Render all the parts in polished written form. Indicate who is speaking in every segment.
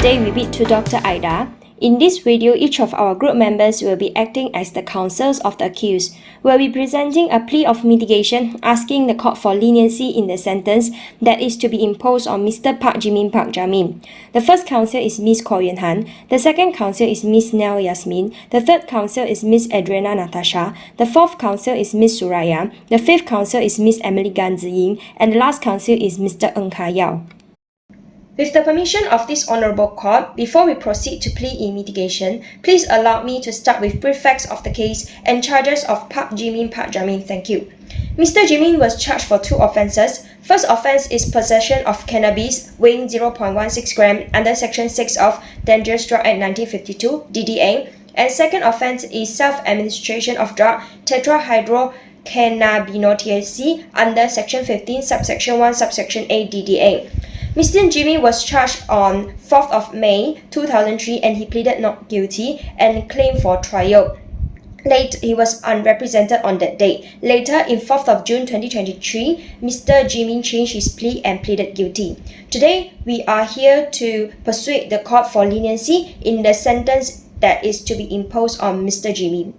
Speaker 1: Today we meet to Dr. Aida. In this video, each of our group members will be acting as the counsels of the accused. We'll be presenting a plea of mitigation, asking the court for leniency in the sentence that is to be imposed on Mr. Park Jimin Park Jamin. The first counsel is Ms. Koh Yuen Han. The second counsel is Ms. Nell Yazmeen. The third counsel is Ms. Adriana Natasya. The fourth counsel is Ms. Suraya. The fifth counsel is Ms. Amelie Gan Zhi Ying. And the last counsel is Mr. Ka Yao. With the permission of this honourable court, before we proceed to plea in mitigation, please allow me to start with brief facts of the case and charges of Park Jimin Park Jamin. Thank you. Mr. Jimin was charged for two offences. First offence is possession of cannabis weighing 0.16 gram under Section 6 of Dangerous Drug Act 1952 (DDA), and second offence is self-administration of drug tetrahydrocannabinol under Section 15 subsection 1 subsection A DDA. Mr. Jimin was charged on 4th of May 2003 and he pleaded not guilty and claimed for trial. Later, he was unrepresented on that date. Later, in 4th of June 2023, Mr. Jimin changed his plea and pleaded guilty. Today, we are here to persuade the court for leniency in the sentence that is to be imposed on Mr. Jimin.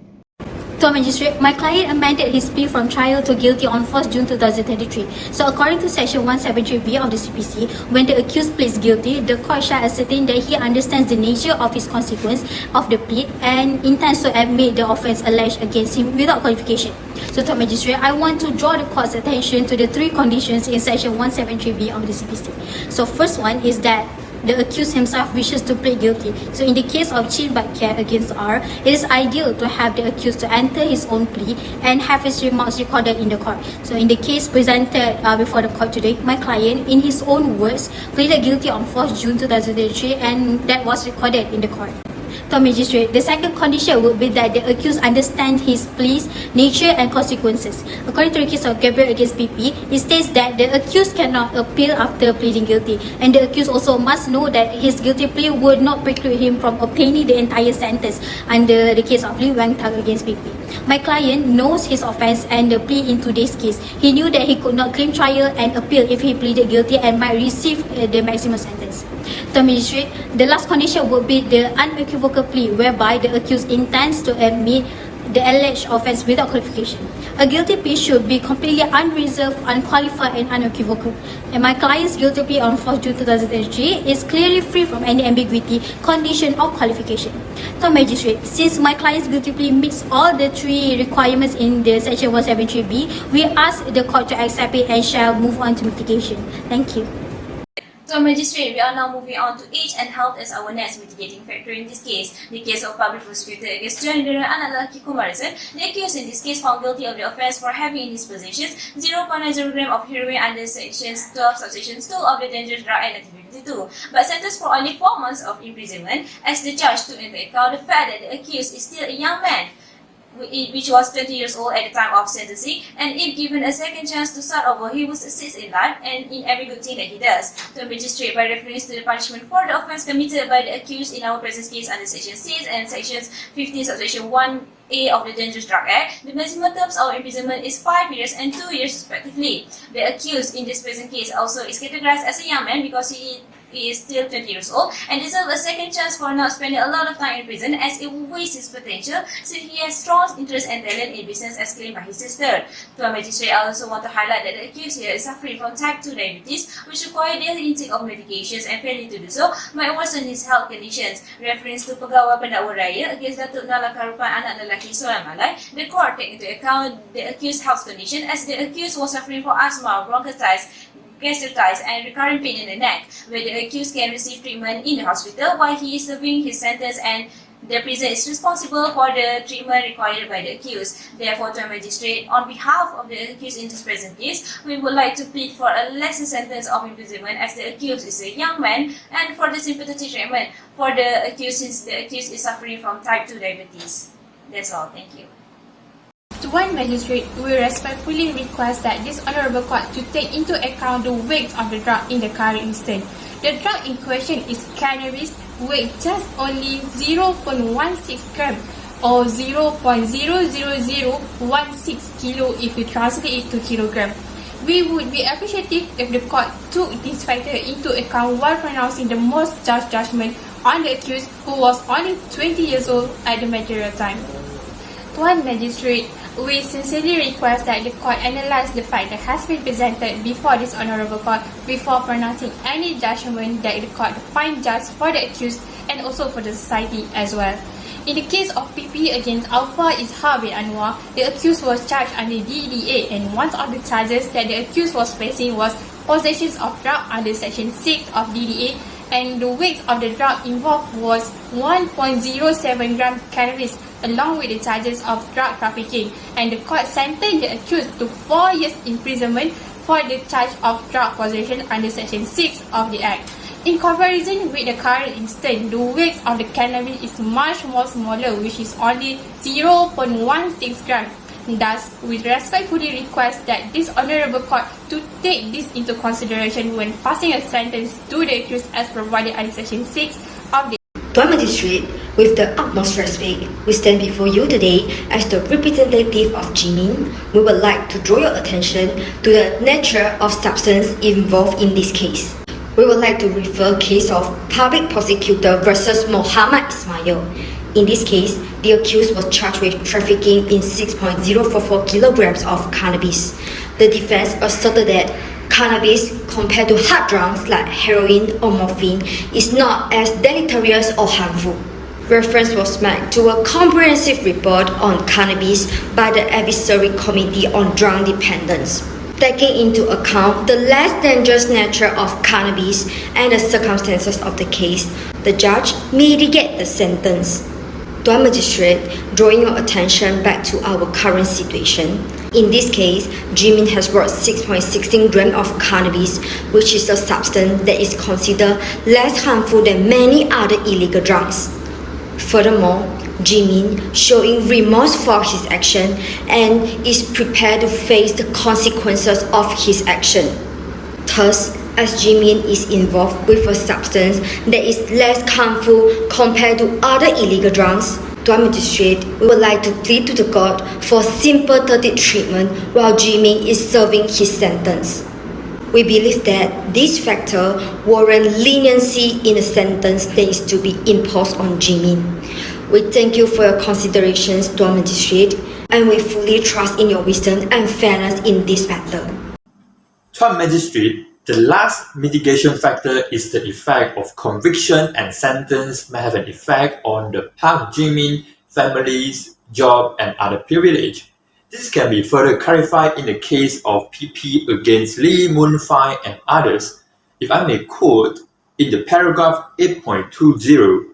Speaker 2: To Magistrate, my client amended his plea from trial to guilty on 1st June 2023. So according to Section 173B of the CPC, when the accused pleads guilty, the court shall ascertain that he understands the nature of his consequence of the plea and intends to admit the offence alleged against him without qualification. So to Magistrate, I want to draw the court's attention to the three conditions in Section 173B of the CPC. So first one is that the accused himself wishes to plead guilty. So in the case of Chin Bat Care against R, it is ideal to have the accused to enter his own plea and have his remarks recorded in the court. So in the case presented before the court today, my client, in his own words, pleaded guilty on 4th June 2003 and that was recorded in the court. To Magistrate, the second condition would be that the accused understands his plea's nature and consequences. According to the case of Gabriel against PP, it states that the accused cannot appeal after pleading guilty, and the accused also must know that his guilty plea would not preclude him from obtaining the entire sentence under the case of Liu Wang Tang against PP. My client knows his offence and the plea in today's case. He knew that he could not claim trial and appeal if he pleaded guilty and might receive the maximum sentence. To Magistrate, the last condition would be the unequivocal plea whereby the accused intends to admit the alleged offence without qualification. A guilty plea should be completely unreserved, unqualified and unequivocal. And my client's guilty plea on 4th June 2003 is clearly free from any ambiguity, condition or qualification. To Magistrate, since my client's guilty plea meets all the three requirements in the Section 173B, we ask the court to accept it and shall move on to mitigation. Thank you.
Speaker 3: So Magistrate, we are now moving on to age and health as our next mitigating factor in this case. The case of public prosecutor against gender anak lelaki Kumarison, the accused in this case found guilty of the offence for having in his possession 0.90 gram of heroin under Sections 12 subsection 2 of the Dangerous Drug Act 1952, but sentenced for only 4 months of imprisonment, as the judge took into account the fact that the accused is still a young man, which was 20 years old at the time of sentencing, and if given a second chance to start over, he will succeed in life and in every good thing that he does. To Magistrate, by reference to the punishment for the offence committed by the accused in our present case under Section 6 and Sections 15 subsection 1A of the Dangerous Drug Act, the maximum terms of imprisonment is 5 years and 2 years respectively. The accused in this present case also is categorized as a young man because he is still 20 years old and deserves a second chance for not spending a lot of time in prison, as it wastes his potential since he has strong interest and talent in business as claimed by his sister. To a Magistrate, I also want to highlight that the accused here is suffering from type 2 diabetes, which require daily intake of medications, and failure to do so might worsen his health conditions. Reference to Pegawai Pendakwa Raya against Datuk Nala Karupan anak lelaki Sulaiman, the court take into account the accused's health condition, as the accused was suffering from asthma, bronchitis, gastritis and recurrent pain in the neck, where the accused can receive treatment in the hospital while he is serving his sentence, and the prison is responsible for the treatment required by the accused. Therefore, to a Magistrate, on behalf of the accused in this present case, we would like to plead for a lesser sentence of imprisonment, as the accused is a young man, and for the sympathetic treatment for the accused, since the accused is suffering from type 2 diabetes. That's all. Thank you.
Speaker 4: To one Magistrate, we respectfully request that this Honourable Court to take into account the weight of the drug in the current instance. The drug in question is cannabis, weight just only 0.16 gram or 0.00016 kilo if you translate it to kilogram. We would be appreciative if the court took this factor into account while pronouncing the most just judgment on the accused, who was only 20 years old at the material time. Tuan Magistrate, we sincerely request that the court analyse the fact that has been presented before this honourable court before pronouncing any judgment that the court find just for the accused and also for the society as well. In the case of PP against Alpha Ishaq bin Anwar, the accused was charged under DDA, and one of the charges that the accused was facing was possession of drug under Section 6 of DDA, and the weight of the drug involved was 1.07 gram cannabis, along with the charges of drug trafficking, and the court sentenced the accused to 4 years imprisonment for the charge of drug possession under Section 6 of the Act. In comparison with the current instance, the weight of the cannabis is much more smaller, which is only 0.16 gram. Thus, we respectfully request that this honourable court to take this into consideration when passing a sentence to the accused as provided under Section 6 of the
Speaker 1: Tuan Magistrate, with the utmost respect, we stand before you today as the representative of Yazmeen. We would like to draw your attention to the nature of substance involved in this case. We would like to refer case of Public Prosecutor versus Muhammad Ismail. In this case, the accused was charged with trafficking in 6.044 kilograms of cannabis. The defense asserted that cannabis, compared to hard drugs like heroin or morphine, is not as deleterious or harmful. Reference was made to a comprehensive report on cannabis by the Advisory Committee on Drug Dependence. Taking into account the less dangerous nature of cannabis and the circumstances of the case, the judge mitigated the sentence. Tuan Magistrate, drawing your attention back to our current situation. In this case, Yazmeen has brought 6.16 grams of cannabis, which is a substance that is considered less harmful than many other illegal drugs. Furthermore, Yazmeen, showing remorse for his action and is prepared to face the consequences of his action. Thus, as Yazmeen is involved with a substance that is less harmful compared to other illegal drugs, Tuan Magistrate, we would like to plead to the court for sympathetic treatment while Yazmeen is serving his sentence. We believe that this factor warrants leniency in the sentence that is to be imposed on Yazmeen. We thank you for your considerations, Tuan Magistrate, and we fully trust in your wisdom and fairness in this matter.
Speaker 5: Tuan Magistrate, the last mitigation factor is the effect of conviction and sentence may have an effect on the Park Yazmeen family's job and other privilege. This can be further clarified in the case of PP against Lee Moon Fai and others. If I may quote in the paragraph 8.20,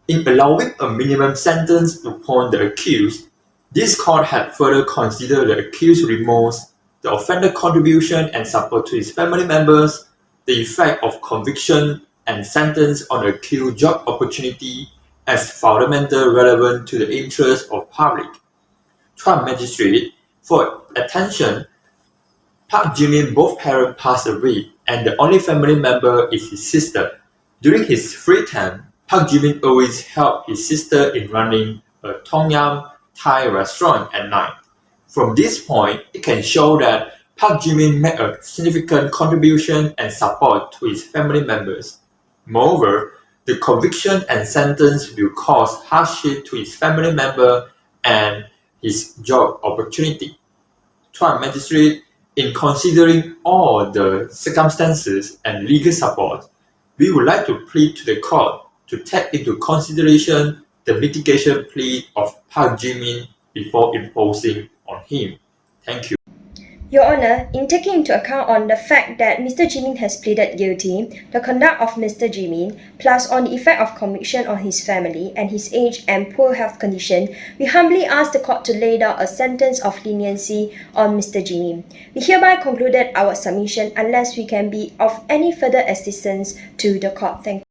Speaker 5: in allowing a minimum sentence upon the accused, this court had further considered the accused's remorse, the offender contribution and support to his family members, the effect of conviction and sentence on the accused's job opportunity as fundamental relevant to the interest of public. Tuan Magistrate, for attention, Park Yazmeen, both parents passed away and the only family member is his sister. During his free time, Park Yazmeen always helped his sister in running a Tom Yum Thai restaurant at night. From this point, it can show that Park Yazmeen made a significant contribution and support to his family members. Moreover, the conviction and sentence will cause hardship to his family member and his job opportunity. Tuan Magistrate, in considering all the circumstances and legal support, we would like to plead to the court to take into consideration the mitigation plea of Park Yazmeen before imposing on him. Thank you.
Speaker 1: Your Honour, in taking into account on the fact that Mr. Yazmeen has pleaded guilty, the conduct of Mr. Yazmeen, plus on the effect of conviction on his family and his age and poor health condition, we humbly ask the court to lay down a sentence of leniency on Mr. Yazmeen. We hereby concluded our submission unless we can be of any further assistance to the court. Thank you.